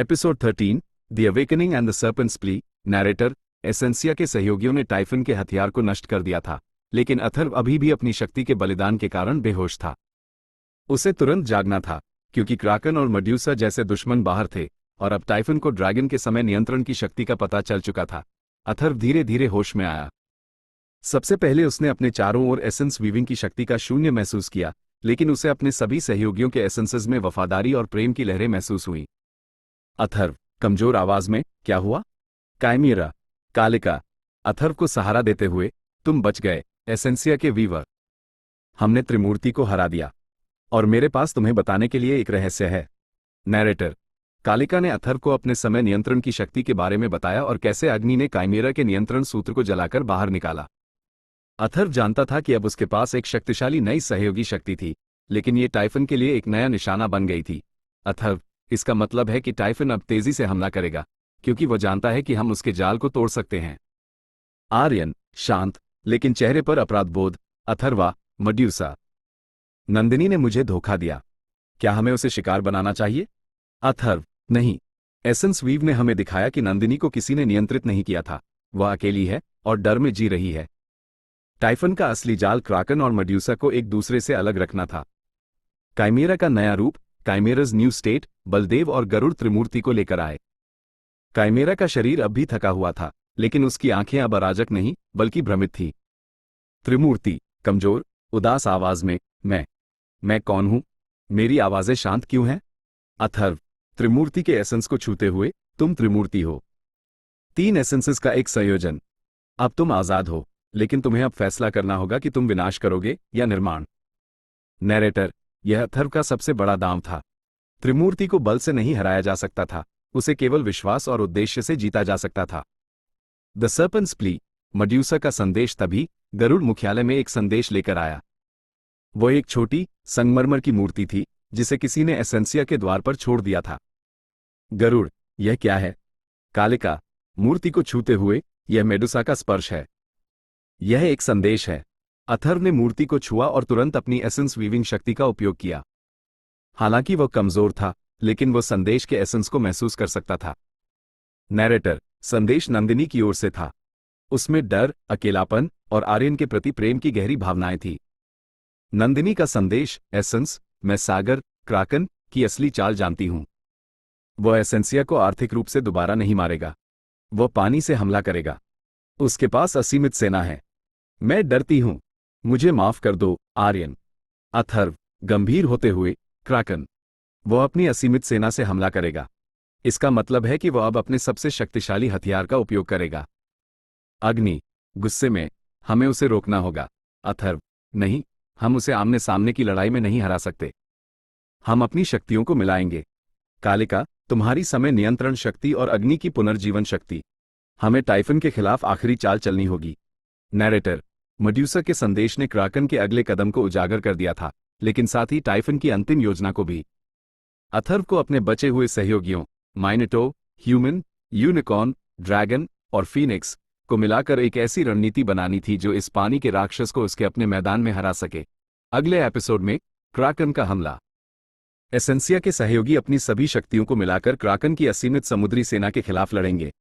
Episode 13 the awakening and the serpent's plea. Narrator. एसेंसिया के सहयोगियों ने टाइफन के हथियार को नष्ट कर दिया था, लेकिन अथर्व अभी भी अपनी शक्ति के बलिदान के कारण बेहोश था। उसे तुरंत जागना था, क्योंकि क्राकन और मेड्यूसा जैसे दुश्मन बाहर थे और अब टाइफन को ड्रैगन के समय नियंत्रण की शक्ति का पता चल चुका था। अथर्व धीरे धीरे होश में आया। सबसे पहले उसने अपने चारों ओर एसेंस वीविंग की शक्ति का शून्य महसूस किया, लेकिन उसे अपने सभी सहयोगियों के एसेंसेस में वफादारी और प्रेम की लहरें महसूस हुई। अथर्व, कमजोर आवाज में, क्या हुआ? काइमेरा। कालिका। अथर्व को सहारा देते हुए, तुम बच गए, एसेंसिया के वीवर। हमने त्रिमूर्ति को हरा दिया, और मेरे पास तुम्हें बताने के लिए एक रहस्य है। नैरेटर। कालिका ने अथर्व को अपने समय नियंत्रण की शक्ति के बारे में बताया और कैसे अग्नि ने काइमेरा के नियंत्रण सूत्र को जलाकर बाहर निकाला। अथर्व जानता था कि अब उसके पास एक शक्तिशाली नई सहयोगी शक्ति थी, लेकिन ये टाइफन के लिए एक नया निशाना बन गई थी। अथर्व, इसका मतलब है कि टाइफन अब तेजी से हमला करेगा, क्योंकि वह जानता है कि हम उसके जाल को तोड़ सकते हैं। आर्यन, शांत, लेकिन चेहरे पर अपराधबोध। अथर्वा। मेड्यूसा। नंदिनी ने मुझे धोखा दिया। क्या हमें उसे शिकार बनाना चाहिए? अथर्व, नहीं। एसेंस वीव ने हमें दिखाया कि नंदिनी को किसी ने नियंत्रित नहीं किया था। वह अकेली है और डर में जी रही है। टाइफन का असली जाल क्राकन और मेड्यूसा को एक दूसरे से अलग रखना था। काइमेरा का नया रूप, काइमेराज न्यू स्टेट, बलदेव और गरुड़ त्रिमूर्ति को लेकर आए। काइमेरा का शरीर अब भी थका हुआ था, लेकिन उसकी आंखें अब अराजक नहीं बल्कि भ्रमित थी। त्रिमूर्ति, कमजोर, उदास आवाज में, मैं कौन हूं? मेरी आवाजें शांत क्यों हैं? अथर्व, त्रिमूर्ति के एसेंस को छूते हुए, तुम त्रिमूर्ति हो। 3 एसेंसेस का एक संयोजन। अब तुम आजाद हो, लेकिन तुम्हें अब फैसला करना होगा कि तुम विनाश करोगे या निर्माण। नैरेटर। यह अथर्व का सबसे बड़ा दांव था। त्रिमूर्ति को बल से नहीं हराया जा सकता था, उसे केवल विश्वास और उद्देश्य से जीता जा सकता था। The serpent's plea. मेड्यूसा का संदेश तभी गरुड़ मुख्यालय में एक संदेश लेकर आया। वो एक छोटी, संगमरमर की मूर्ति थी, जिसे किसी ने एसेंसिया के द्वार पर छोड़ दिया था। गरुड़, यह क्या है? कालिका, मूर्ति को छूते हुए, यह मेडुसा का स्पर्श है। यह एक संदेश है। अथर्व ने मूर्ति को छुआ और तुरंत अपनी एसेंस वीविंग शक्ति का उपयोग किया। हालांकि वह कमजोर था, लेकिन वह संदेश के एसेंस को महसूस कर सकता था। नैरेटर। संदेश नंदिनी की ओर से था। उसमें डर, अकेलापन और आर्यन के प्रति प्रेम की गहरी भावनाएं थी। नंदिनी का संदेश, एसेंस, मैं सागर, क्राकन की असली चाल जानती हूं। वह एसेंसिया को आर्थिक रूप से दोबारा नहीं मारेगा। वह पानी से हमला करेगा। उसके पास असीमित सेना है। मैं डरती हूं। मुझे माफ कर दो, आर्यन। अथर्व, गंभीर होते हुए, क्राकन। वह अपनी असीमित सेना से हमला करेगा। इसका मतलब है कि वह अब अपने सबसे शक्तिशाली हथियार का उपयोग करेगा। अग्नि, गुस्से में, हमें उसे रोकना होगा। अथर्व, नहीं, हम उसे आमने सामने की लड़ाई में नहीं हरा सकते। हम अपनी शक्तियों को मिलाएंगे। कालिका, तुम्हारी समय नियंत्रण शक्ति और अग्नि की पुनर्जीवन शक्ति। हमें टाइफन के खिलाफ आखिरी चाल चलनी होगी। नैरेटर। मेड्यूसा के संदेश ने क्राकन के अगले कदम को उजागर कर दिया था, लेकिन साथ ही टाइफन की अंतिम योजना को भी। अथर्व को अपने बचे हुए सहयोगियों, माइनेटो, ह्यूमन, यूनिकॉर्न, ड्रैगन और फीनिक्स को मिलाकर एक ऐसी रणनीति बनानी थी जो इस पानी के राक्षस को उसके अपने मैदान में हरा सके। अगले एपिसोड में क्राकन का हमला। एसेंसिया के सहयोगी अपनी सभी शक्तियों को मिलाकर क्राकन की असीमित समुद्री सेना के खिलाफ लड़ेंगे।